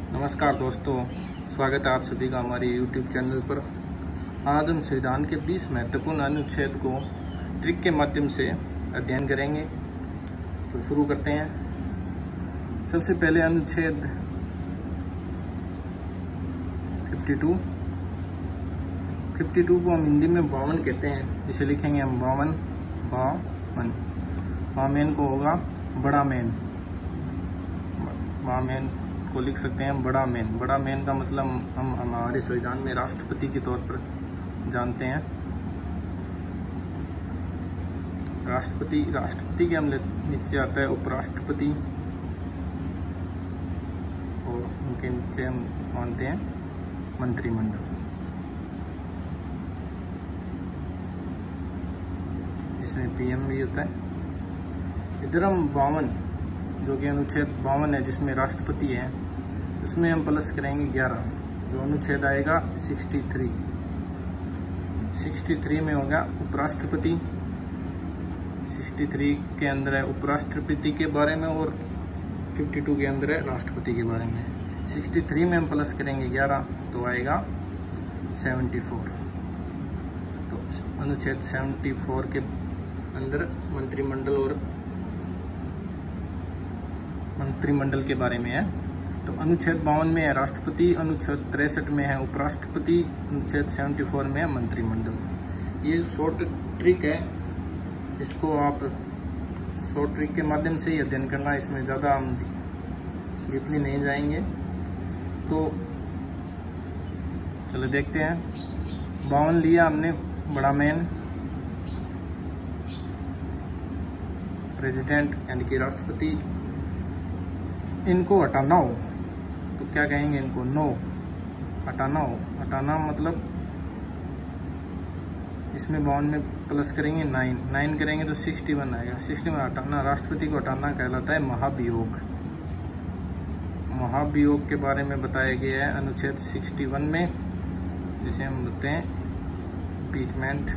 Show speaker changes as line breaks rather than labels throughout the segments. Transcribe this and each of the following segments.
नमस्कार दोस्तों, स्वागत है आप सभी का हमारे YouTube चैनल पर। आज हम संविधान के 20 महत्वपूर्ण अनुच्छेद को ट्रिक के माध्यम से अध्ययन करेंगे। तो शुरू करते हैं। सबसे पहले अनुच्छेद 52 को हम हिंदी में 52 कहते हैं। इसे लिखेंगे हम 52। बामेन को होगा बड़ा मेन, बामेन को लिख सकते हैं बड़ा मेन। बड़ा मेन का मतलब हम हमारे संविधान में राष्ट्रपति के तौर पर जानते हैं। राष्ट्रपति के हम नीचे आता है उपराष्ट्रपति, और उनके नीचे हम मानते हैं मंत्रिमंडल। इसमें पीएम भी होता है। इधर हम 52 जो कि अनुच्छेद 52 है, जिसमें राष्ट्रपति है, उसमें हम प्लस करेंगे 11। जो अनुच्छेद आएगा 63 में होगा उपराष्ट्रपति। 63 के अंदर है उपराष्ट्रपति के बारे में और 52 के अंदर है राष्ट्रपति के बारे में। 63 में हम प्लस करेंगे 11 तो आएगा 74। तो अनुच्छेद 74 के अंदर मंत्रिमंडल के बारे में है। तो अनुच्छेद 52 में है राष्ट्रपति, अनुच्छेद 63 में है उपराष्ट्रपति, अनुच्छेद 74 में है मंत्रिमंडल। ये शॉर्ट ट्रिक है, इसको आप शॉर्ट ट्रिक के माध्यम से ही अध्ययन करना। इसमें ज़्यादा हम डीपली नहीं जाएंगे। तो चलो देखते हैं। 52 लिया हमने बड़ा मेन, प्रेसिडेंट यानी कि राष्ट्रपति। इनको हटाना हो तो क्या कहेंगे? इनको नो हटाना हो। हटाना मतलब इसमें 52 में प्लस करेंगे 9 करेंगे तो 61 आएगा। 61 में हटाना, राष्ट्रपति को हटाना कहलाता है महाभियोग। महाभियोग के बारे में बताया गया है अनुच्छेद 61 में, जिसे हम बोलते हैं इम्पीचमेंट।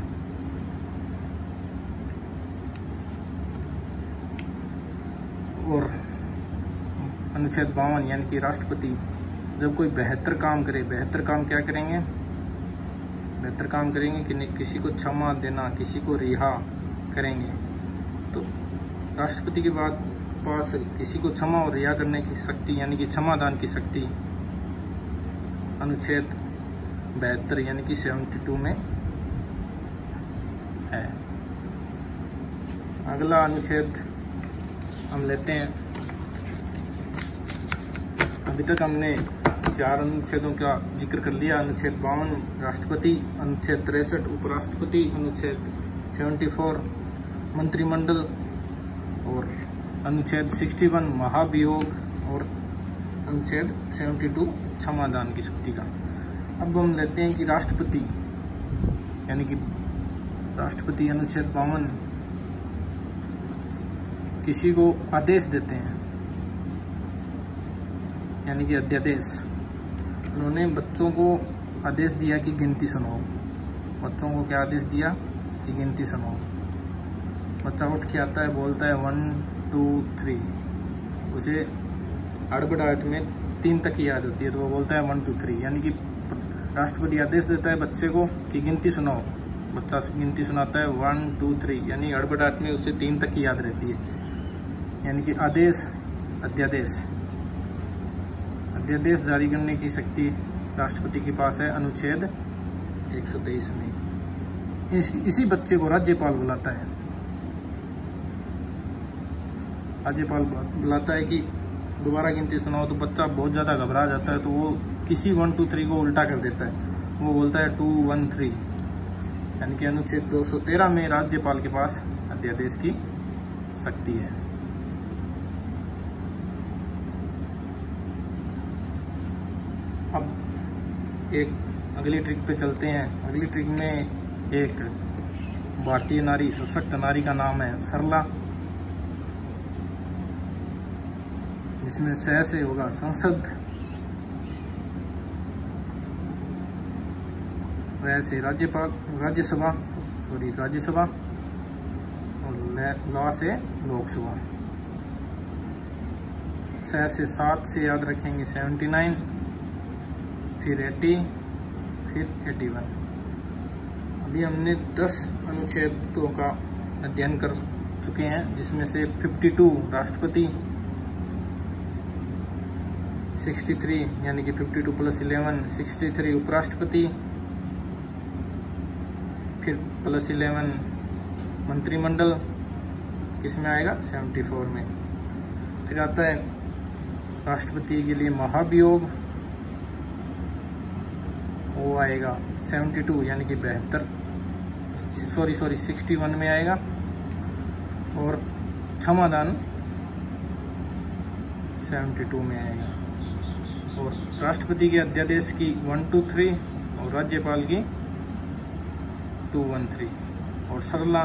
और अनुच्छेद 52 यानी कि राष्ट्रपति जब कोई बेहतर काम करे, बेहतर काम क्या करेंगे? बेहतर काम करेंगे कि किसी को क्षमा देना, किसी को रिहा करेंगे। तो राष्ट्रपति के पास किसी को क्षमा और रिहा करने की शक्ति यानी कि क्षमादान की शक्ति अनुच्छेद 72 यानी कि 72 में है। अगला अनुच्छेद हम लेते हैं। अभी तक हमने 4 अनुच्छेदों का जिक्र कर लिया। अनुच्छेद 52 राष्ट्रपति, अनुच्छेद 63 उपराष्ट्रपति, अनुच्छेद 74 मंत्रिमंडल और अनुच्छेद 61 महाभियोग और अनुच्छेद 72 क्षमादान की शक्ति का। अब हम लेते हैं कि राष्ट्रपति यानी कि राष्ट्रपति अनुच्छेद 52 किसी को आदेश देते हैं यानी कि अध्यादेश। उन्होंने बच्चों को आदेश दिया कि गिनती सुनाओ। बच्चों को क्या आदेश दिया? कि गिनती सुनाओ। बच्चा उठ के आता है, बोलता है 1 2 3। उसे हड़बड़ाहट में 3 तक ही याद होती है, तो वो बोलता है 1 2 3। यानी कि राष्ट्रपति आदेश देता है बच्चे को कि गिनती सुनाओ। बच्चा गिनती सुनाता है 1 2 3, यानी हड़बड़ाहट में उसे 3 तक ही याद रहती है। यानी कि आदेश, अध्यादेश जारी करने की शक्ति राष्ट्रपति के पास है अनुच्छेद 123 में। इसी बच्चे को राज्यपाल बुलाता है। राज्यपाल बुलाता है कि दोबारा गिनती सुनाओ। तो बच्चा बहुत ज़्यादा घबरा जाता है, तो वो किसी 1 2 3 को उल्टा कर देता है। वो बोलता है 2 1 3। यानी कि अनुच्छेद 213 में राज्यपाल के पास अध्यादेश की शक्ति है। अब एक अगली ट्रिक पे चलते हैं। अगली ट्रिक में एक भारतीय नारी, सशक्त नारी का नाम है सरला, जिसमें स से होगा संसद, वैसे राज्यसभा और ल से लोकसभा। 6 से 7 से याद रखेंगे 79, फिर 80, फिर 81। अभी हमने 10 अनुच्छेदों का अध्ययन कर चुके हैं, जिसमें से 52 राष्ट्रपति, 63 यानी कि 52 + 11 63 उपराष्ट्रपति, फिर +11 मंत्रिमंडल, किसमें आएगा 74 में। फिर आता है राष्ट्रपति के लिए महाभियोग, वो आएगा 72 यानी कि 61 में आएगा। और क्षमादान 72 में आएगा। और राष्ट्रपति के अध्यादेश की 1, 2, 3 और राज्यपाल की 2, 1, 3 और सरला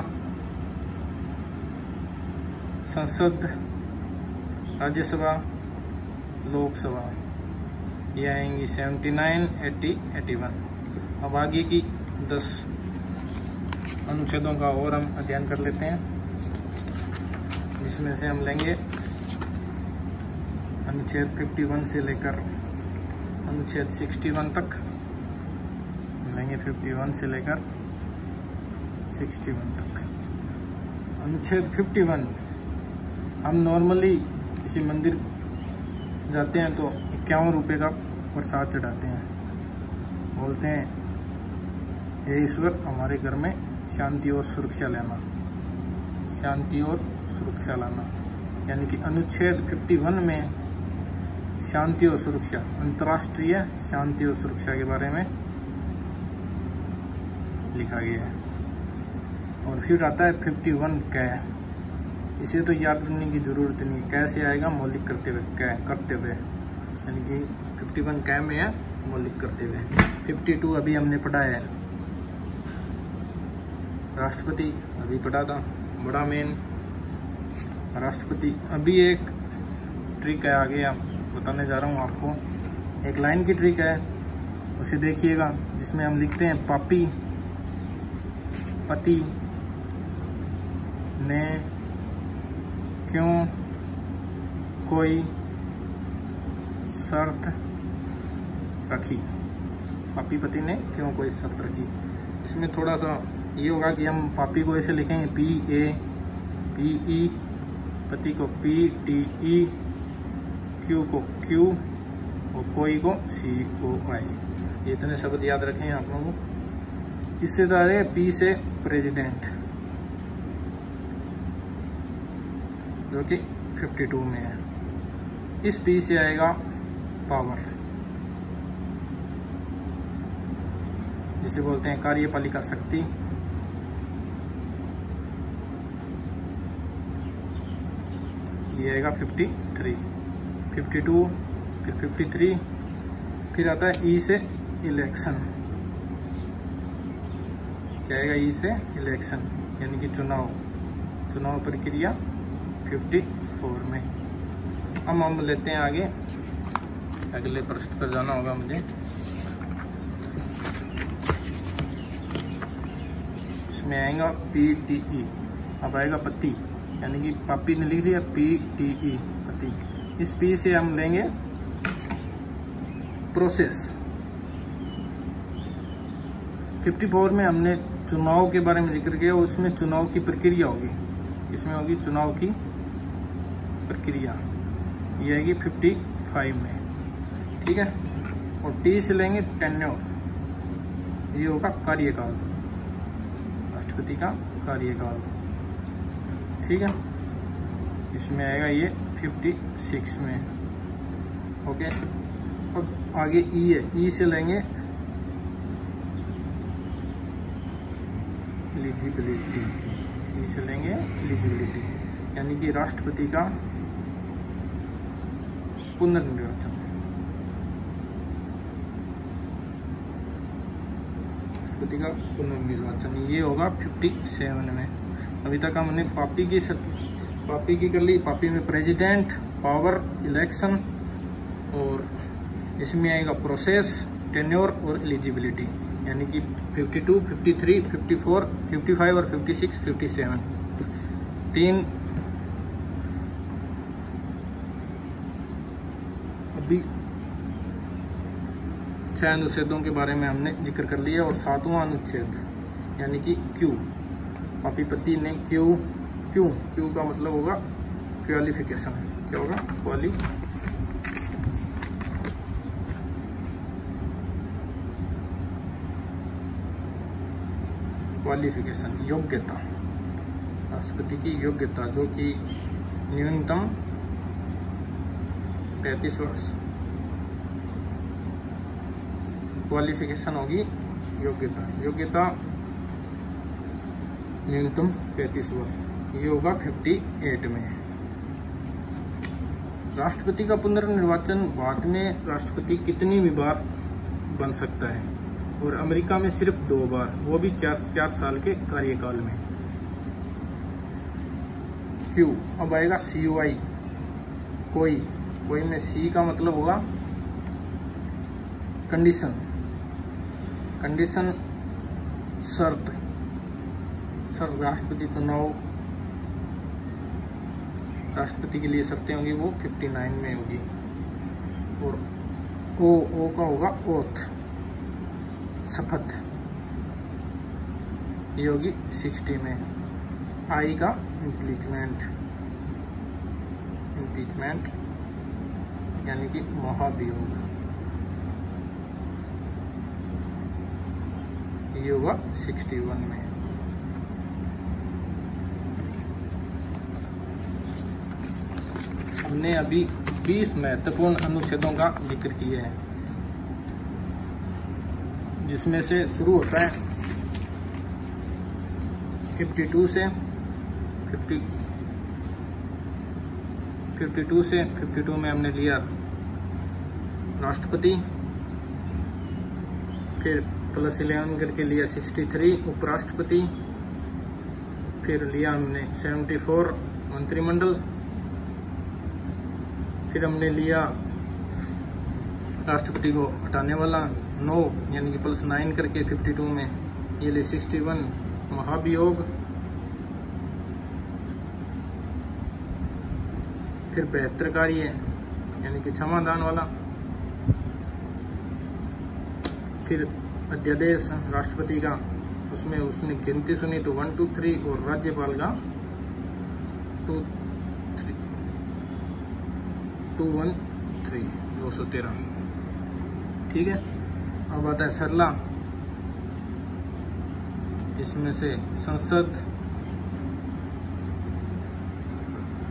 संसद, राज्यसभा, लोकसभा, ये आएंगी 79, 80, 81। अब आगे की 10 अनुच्छेदों का और हम अध्ययन कर लेते हैं, जिसमें से हम लेंगे अनुच्छेद 51 से लेकर अनुच्छेद 61 तक। लेंगे 51 से लेकर 61 तक। अनुच्छेद 51, हम नॉर्मली किसी मंदिर जाते हैं तो 51 रुपये का प्रसाद चढ़ाते हैं, बोलते हैं हे ईश्वर हमारे घर में शांति और सुरक्षा लाना, शांति और सुरक्षा लाना। यानी कि अनुच्छेद 51 में शांति और सुरक्षा, अंतर्राष्ट्रीय शांति और सुरक्षा के बारे में लिखा गया है। और फिर आता है 51 कै, इसे तो याद करने की जरूरत नहीं, कैसे आएगा मौलिक करते हुए, कै करते हुए, यानी कि 51 कै में है मौलिक करते हुए। 52 अभी हमने पढ़ा है, राष्ट्रपति अभी पढ़ा था, बड़ा मेन राष्ट्रपति। अभी एक ट्रिक है आगे आप बताने जा रहा हूँ आपको, एक लाइन की ट्रिक है, उसे देखिएगा, जिसमें हम लिखते हैं पापी पति ने क्यों कोई शर्त रखी, पापी पति ने क्यों कोई शर्त रखी। इसमें थोड़ा सा ये होगा कि हम पापी को ऐसे लिखेंगे PAPE, पति को PTE, क्यू को Q और कोई को COI। ये इतने शब्द याद रखें आप लोगों को। इससे तो है P से प्रेसिडेंट, जो कि 52 में है। इस P से आएगा पावर, जिसे बोलते हैं कार्यपालिका शक्ति। ये आएगा 53, 52, फिर 53, फिर आता है E से इलेक्शन, क्या आएगा E से इलेक्शन, यानी कि चुनाव प्रक्रिया 54 में। अब हम लेते हैं आगे, अगले प्रश्न पर जाना होगा मुझे। इसमें आएगा PTE, अब आएगा पति, यानी कि पापी ने लिख दिया PTE पति। इस P से हम लेंगे प्रोसेस। 54 में हमने चुनाव के बारे में जिक्र किया, उसमें चुनाव की प्रक्रिया होगी, इसमें होगी चुनाव की प्रक्रिया, ये आएगी 55 में, ठीक है। और T से लेंगे टेन्योर, ये होगा कार्यकाल, राष्ट्रपति का कार्यकाल, ठीक है। इसमें आएगा ये 56 में, ओके। अब आगे E है, E से लेंगे एलिजिबिलिटी, E से लेंगे एलिजिबिलिटी, यानी कि राष्ट्रपति का पुनर्निर्वाचन, राष्ट्रपति का पुनर्निर्वाचन, ये होगा 57 में। अभी तक हमने पापी की कर ली, पापी में प्रेसिडेंट, पावर, इलेक्शन, और इसमें आएगा प्रोसेस, टेन्योर और एलिजिबिलिटी, यानी कि 52, 53, 54, 55 और 56, 57, 3 अभी 6 अनुच्छेदों के बारे में हमने जिक्र कर लिया और 7वां अनुच्छेद यानी कि क्यू। पापीपति ने क्यू का मतलब होगा क्वालिफिकेशन। क्या होगा? क्वालिफिकेशन, योग्यता, राष्ट्रपति की योग्यता जो कि न्यूनतम 35 वर्ष। क्वालिफिकेशन होगी योग्यता न्यूनतम 35 वर्ष। ये होगा 58 में। राष्ट्रपति का पुनर्निर्वाचन भारत में राष्ट्रपति कितनी भी बार बन सकता है और अमेरिका में सिर्फ 2 बार, वो भी 4 साल के कार्यकाल में। क्यू। अब आएगा CUI, कोई में C का मतलब होगा कंडीशन, शर्त। राष्ट्रपति चुनाव, राष्ट्रपति के लिए शर्तें होंगी वो 59 में होगी। और ओ का होगा ओथ, शपथ, ये होगी 60 में। आई का इम्पीचमेंट यानी कि महाभियोग, ये होगा 61 में। हमने अभी 20 महत्वपूर्ण अनुच्छेदों का जिक्र किया है, जिसमें से शुरू होता है 52 से 52 में हमने लिया राष्ट्रपति, फिर +11 करके लिया 63 उपराष्ट्रपति, फिर लिया हमने 74 मंत्रिमंडल, फिर हमने लिया राष्ट्रपति को हटाने वाला 9 यानी कि +9 करके 52 में ये ले 61 महाभियोग, फिर 72 कार्य यानी कि क्षमादान वाला, फिर अध्यादेश राष्ट्रपति का, उसमें उसने गिनती सुनी तो 1 2 3 और राज्यपाल का 2 1 3 213। ठीक है। अब आता है सरला, इसमें से संसद,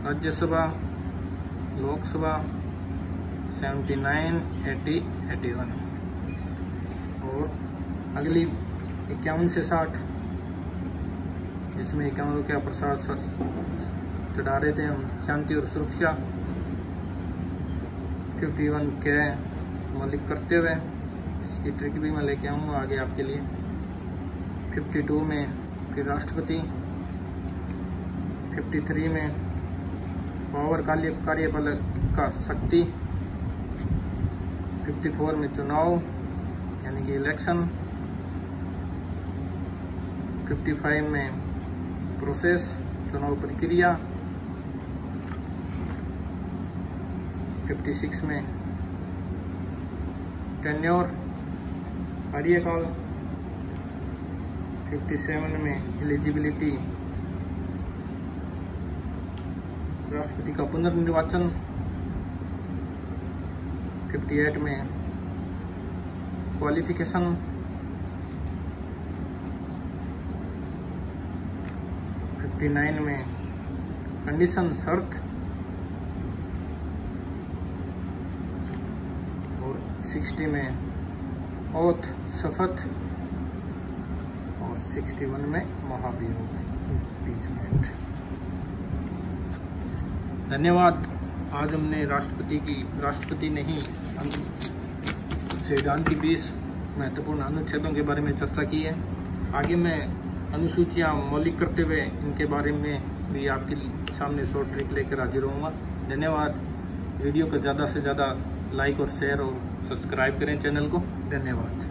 राज्यसभा, लोकसभा 79 80 81। और अगली 51 से 60, जिसमें 51 क्या प्रसाद चढ़ा रहे थे हम, शांति और सुरक्षा। 51 के मौलिक करते हुए, इसकी ट्रिक भी मैं लेके आऊँगा आगे आपके लिए। 52 में फिर राष्ट्रपति, 53 में पावर कार्यपालक का शक्ति, 54 में चुनाव यानी कि इलेक्शन, 55 में प्रोसेस चुनाव प्रक्रिया, 56 में टेन्योर कार्यकाल, 57 में एलिजिबिलिटी राष्ट्रपति का पुनर्निर्वाचन, 58 में क्वालिफिकेशन, 59 में कंडीशन शर्त, और 60 में ओथ शपथ, और 61 में महाभियोग इम्पीचमेंट। धन्यवाद। आज हमने राष्ट्रपति नहीं संविधान की 20 महत्वपूर्ण अनुच्छेदों के बारे में चर्चा की है। आगे मैं अनुसूचियां मौलिक करते हुए इनके बारे में भी आपके सामने शॉर्ट ट्रिक लेकर हाजिर होऊंगा। धन्यवाद। वीडियो को ज़्यादा से ज़्यादा लाइक और शेयर और सब्सक्राइब करें चैनल को। धन्यवाद।